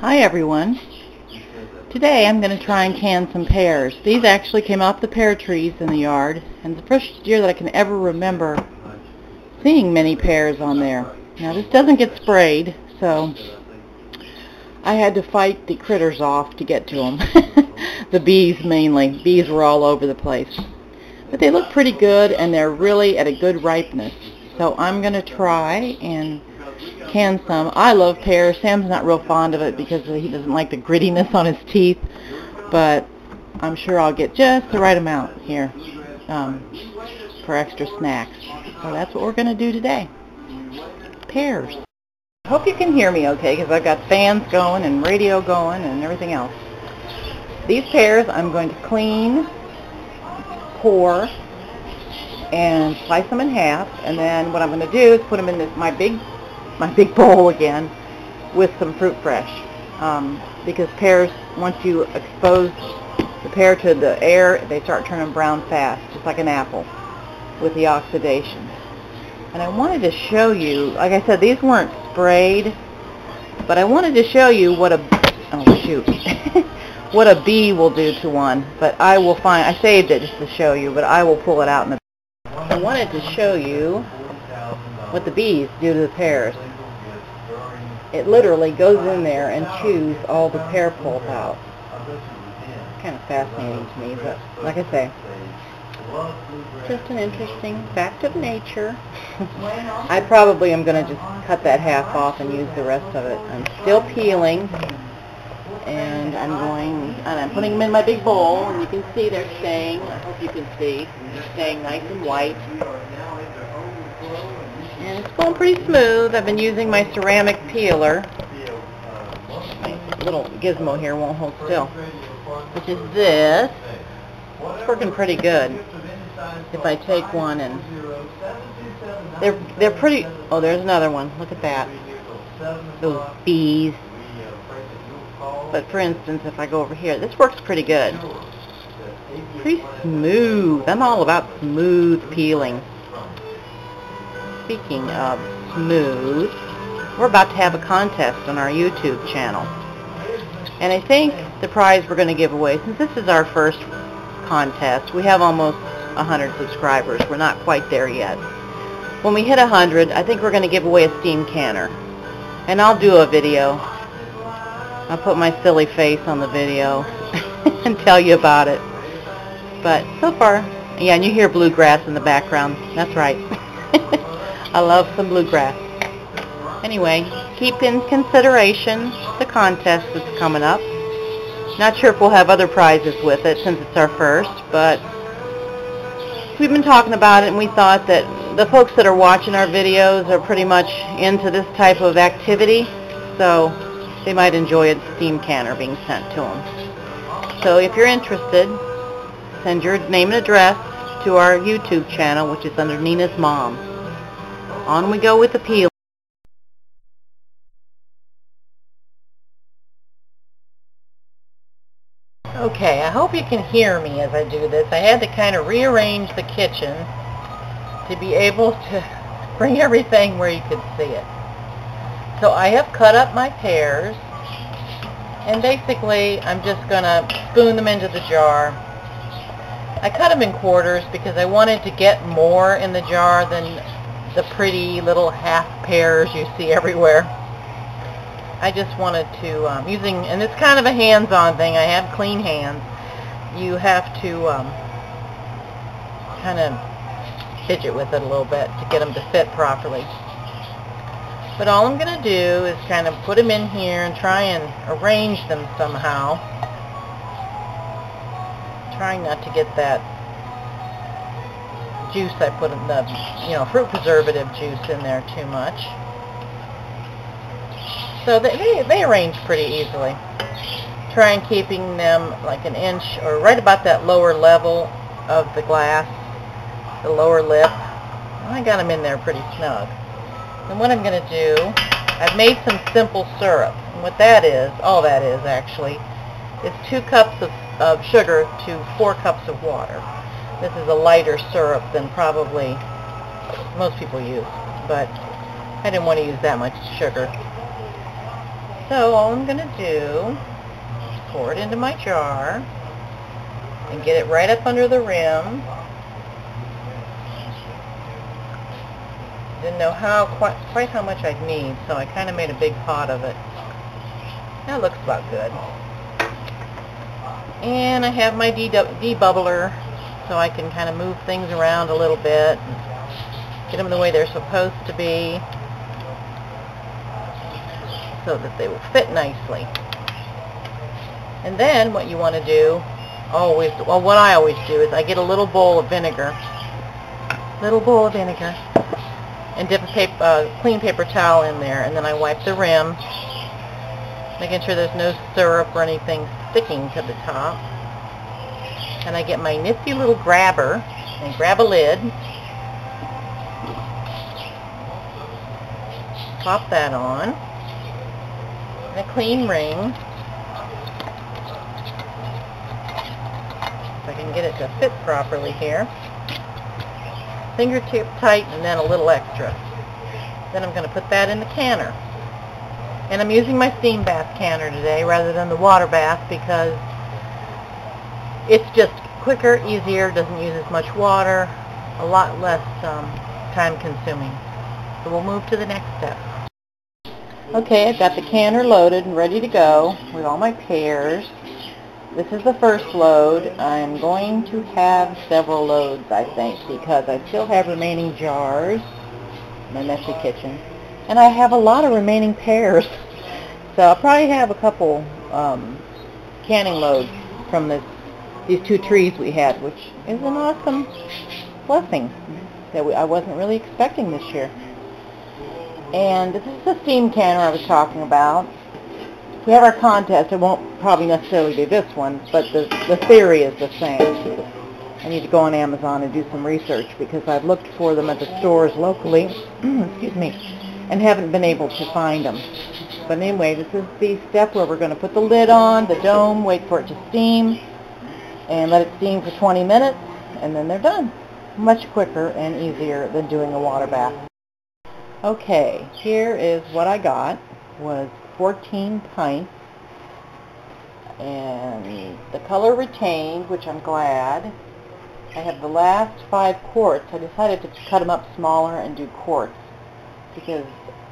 Hi everyone. Today I'm going to try and can some pears. These actually came off the pear trees in the yard, and the first year that I can ever remember seeing many pears on there. Now this doesn't get sprayed, so I had to fight the critters off to get to them. The bees mainly. Bees were all over the place. But they look pretty good, and they're really at a good ripeness. So I'm going to try and can some. I love pears. Sam's not real fond of it because he doesn't like the grittiness on his teeth, but I'm sure I'll get just the right amount here for extra snacks. So that's what we're going to do today. Pears. I hope you can hear me okay because I've got fans going and radio going and everything else. These pears I'm going to clean, core, and slice them in half, and then what I'm going to do is put them in my big bowl again with some fruit fresh, because pears, once you expose the pear to the air, they start turning brown fast, just like an apple with the oxidation. And I wanted to show you, like I said, these weren't sprayed, but I wanted to show you what what a bee will do to one. But I saved it just to show you, but I will pull it out in a bit. I wanted to show you what the bees do to the pears. It literally goes in there and chews all the pear pulp out. It's kind of fascinating to me, but like I say, just an interesting fact of nature. I probably am going to just cut that half off and use the rest of it. I'm still peeling, and I'm putting them in my big bowl, and you can see they're staying. I hope you can see. They're staying nice and white. And it's going pretty smooth. I've been using my ceramic peeler. My little gizmo here won't hold still, which is this. It's working pretty good. If I take one and they're pretty. Oh, there's another one. Look at that. Those bees. But for instance, if I go over here, this works pretty good. Pretty smooth. I'm all about smooth peeling. Speaking of smooth, we're about to have a contest on our YouTube channel. And I think the prize we're going to give away, since this is our first contest, we have almost 100 subscribers. We're not quite there yet. When we hit 100, I think we're going to give away a steam canner. And I'll do a video. I'll put my silly face on the video and tell you about it. But so far, yeah, and you hear bluegrass in the background. That's right. I love some bluegrass. Anyway, keep in consideration the contest that's coming up. Not sure if we'll have other prizes with it since it's our first, but we've been talking about it, and we thought that the folks that are watching our videos are pretty much into this type of activity, so they might enjoy a steam canner being sent to them. So if you're interested, send your name and address to our YouTube channel, which is under Nina's Mom. On we go with the peel. Okay, I hope you can hear me as I do this. I had to kind of rearrange the kitchen to be able to bring everything where you could see it. So I have cut up my pears, and basically I'm just going to spoon them into the jar. I cut them in quarters because I wanted to get more in the jar than the pretty little half pears you see everywhere. I just wanted to, and it's kind of a hands-on thing. I have clean hands. You have to kind of fidget with it a little bit to get them to fit properly. But all I'm going to do is kind of put them in here and try and arrange them somehow. Trying not to get that juice I put in the, fruit preservative juice in there too much. So they arrange pretty easily. Try and keeping them like an inch or right about that lower level of the glass, the lower lip. I got them in there pretty snug. And what I'm going to do, I've made some simple syrup. And what that is, all that is actually, is 2 cups of sugar to 4 cups of water. This is a lighter syrup than probably most people use, but I didn't want to use that much sugar. So all I'm going to do is pour it into my jar and get it right up under the rim. Didn't know quite how much I'd need, so I kind of made a big pot of it. That looks about good. And I have my debubbler, so I can kind of move things around a little bit and get them the way they're supposed to be so that they will fit nicely. And then what you want to do, what I always do is I get a little bowl of vinegar, and dip a clean paper towel in there, and then I wipe the rim, making sure there's no syrup or anything sticking to the top. And I get my nifty little grabber and grab a lid, pop that on, and a clean ring, if I can get it to fit properly here. Fingertip tight and then a little extra. Then I'm going to put that in the canner. And I'm using my steam bath canner today rather than the water bath because it's just quicker, easier, doesn't use as much water, a lot less time consuming. So we'll move to the next step. Okay, I've got the canner loaded and ready to go with all my pears. This is the first load. I'm going to have several loads, I think, because I still have remaining jars in my messy kitchen. And I have a lot of remaining pears. So I'll probably have a couple canning loads from these two trees we had, which is an awesome blessing that I wasn't really expecting this year. And this is the steam canner I was talking about. We have our contest. It won't probably necessarily be this one, but the theory is the same. I need to go on Amazon and do some research because I've looked for them at the stores locally, excuse me, and haven't been able to find them. But anyway, this is the step where we're going to put the lid on, the dome, wait for it to steam, and let it steam for 20 minutes, and then they're done. Much quicker and easier than doing a water bath. Okay, here is what I got. Was 14 pints, and the color retained, which I'm glad. I have the last 5 quarts. I decided to cut them up smaller and do quarts because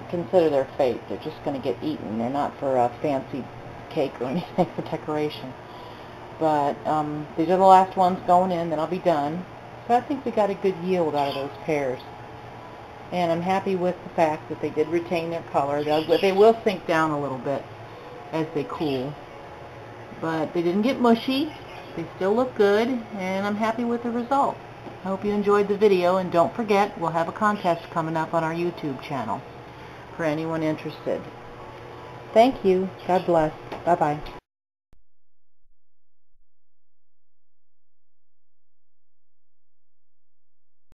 consider their fate. They're just going to get eaten. They're not for a fancy cake or anything for decoration. But these are the last ones going in, then I'll be done. So I think we got a good yield out of those pears. And I'm happy with the fact that they did retain their color. They will sink down a little bit as they cool. But they didn't get mushy. They still look good, and I'm happy with the result. I hope you enjoyed the video, and don't forget, we'll have a contest coming up on our YouTube channel for anyone interested. Thank you. God bless. Bye-bye.